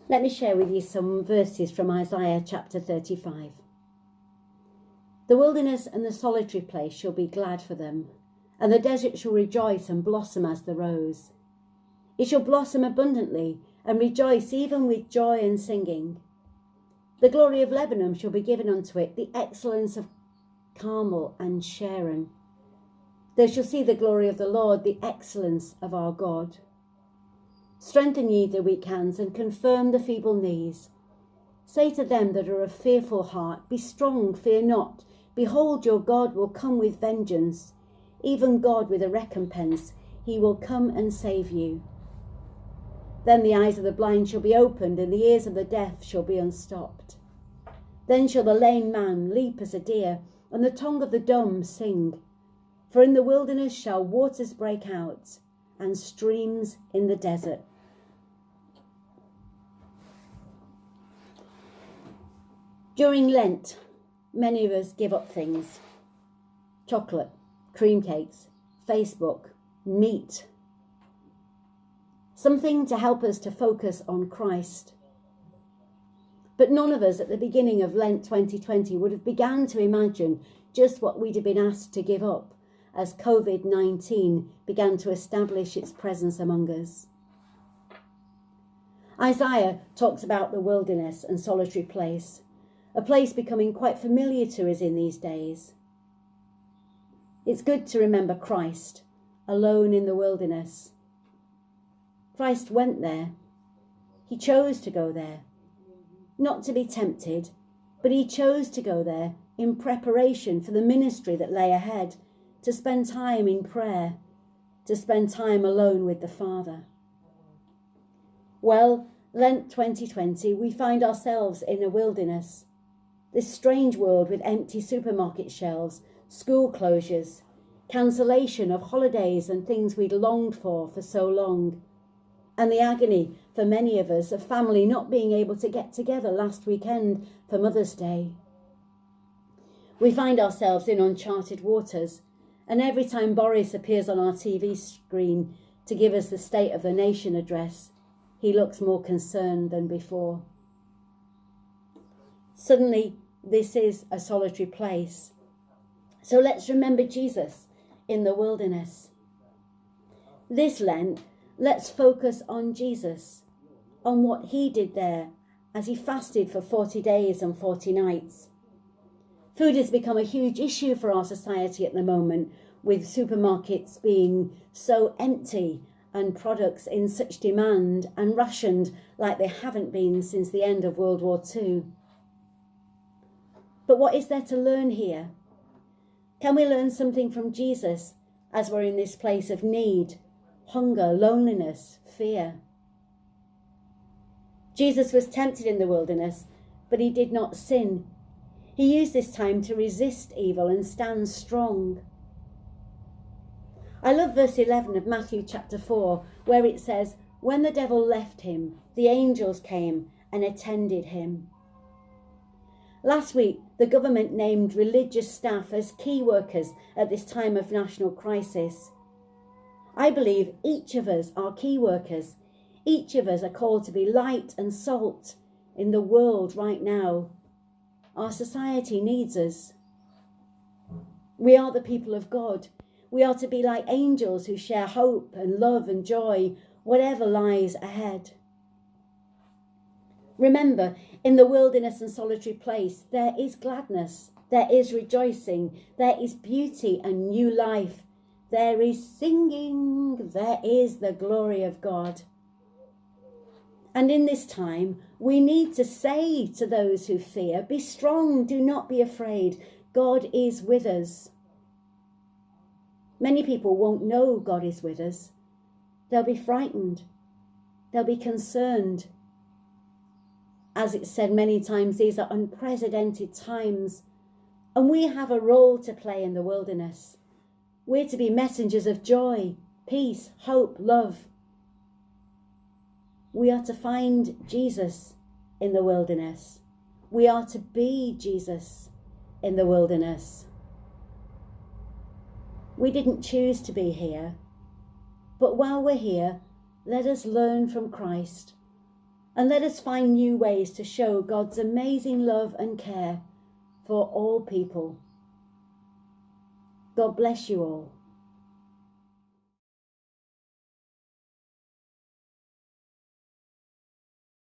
Let me share with you some verses from Isaiah chapter 35. The wilderness and the solitary place shall be glad for them, and the desert shall rejoice and blossom as the rose. It shall blossom abundantly and rejoice even with joy and singing. The glory of Lebanon shall be given unto it, the excellence of Carmel and Sharon. They shall see the glory of the Lord, the excellence of our God. Strengthen ye the weak hands and confirm the feeble knees. Say to them that are of fearful heart, be strong, fear not. Behold, your God will come with vengeance, even God with a recompense. He will come and save you. Then the eyes of the blind shall be opened, and the ears of the deaf shall be unstopped. Then shall the lame man leap as a deer, and the tongue of the dumb sing. For in the wilderness shall waters break out, and streams in the desert. During Lent, many of us give up things. Chocolate, cream cakes, Facebook, meat. Something to help us to focus on Christ. But none of us at the beginning of Lent 2020 would have begun to imagine just what we'd have been asked to give up as COVID-19 began to establish its presence among us. Isaiah talks about the wilderness and solitary place, a place becoming quite familiar to us in these days. It's good to remember Christ, alone in the wilderness. Christ went there. He chose to go there. Not to be tempted, but he chose to go there in preparation for the ministry that lay ahead, to spend time in prayer, to spend time alone with the Father. Well, Lent 2020, we find ourselves in a wilderness, this strange world with empty supermarket shelves, school closures, cancellation of holidays and things we'd longed for so long, and the agony for many of us of family not being able to get together last weekend for Mother's Day. We find ourselves in uncharted waters, and every time Boris appears on our TV screen to give us the State of the Nation address, he looks more concerned than before. Suddenly, this is a solitary place. So let's remember Jesus in the wilderness. This Lent, let's focus on Jesus, on what he did there as he fasted for 40 days and 40 nights. Food has become a huge issue for our society at the moment, with supermarkets being so empty and products in such demand and rationed like they haven't been since the end of World War II. But what is there to learn here? Can we learn something from Jesus as we're in this place of need, hunger, loneliness, fear? Jesus was tempted in the wilderness, but he did not sin. He used this time to resist evil and stand strong. I love verse 11 of Matthew chapter 4, where it says, "When the devil left him, the angels came and attended him." Last week, the government named religious staff as key workers at this time of national crisis. I believe each of us are key workers. Each of us are called to be light and salt in the world right now. Our society needs us. We are the people of God. We are to be like angels who share hope and love and joy, whatever lies ahead. Remember, in the wilderness and solitary place, there is gladness, there is rejoicing, there is beauty and new life, there is singing, there is the glory of God. And in this time, we need to say to those who fear, be strong, do not be afraid, God is with us. Many people won't know God is with us. They'll be frightened. They'll be concerned. As it's said many times, these are unprecedented times, and we have a role to play in the wilderness. We're to be messengers of joy, peace, hope, love. We are to find Jesus in the wilderness. We are to be Jesus in the wilderness. We didn't choose to be here, but while we're here, let us learn from Christ And let us find new ways to show God's amazing love and care for all people. God bless you all.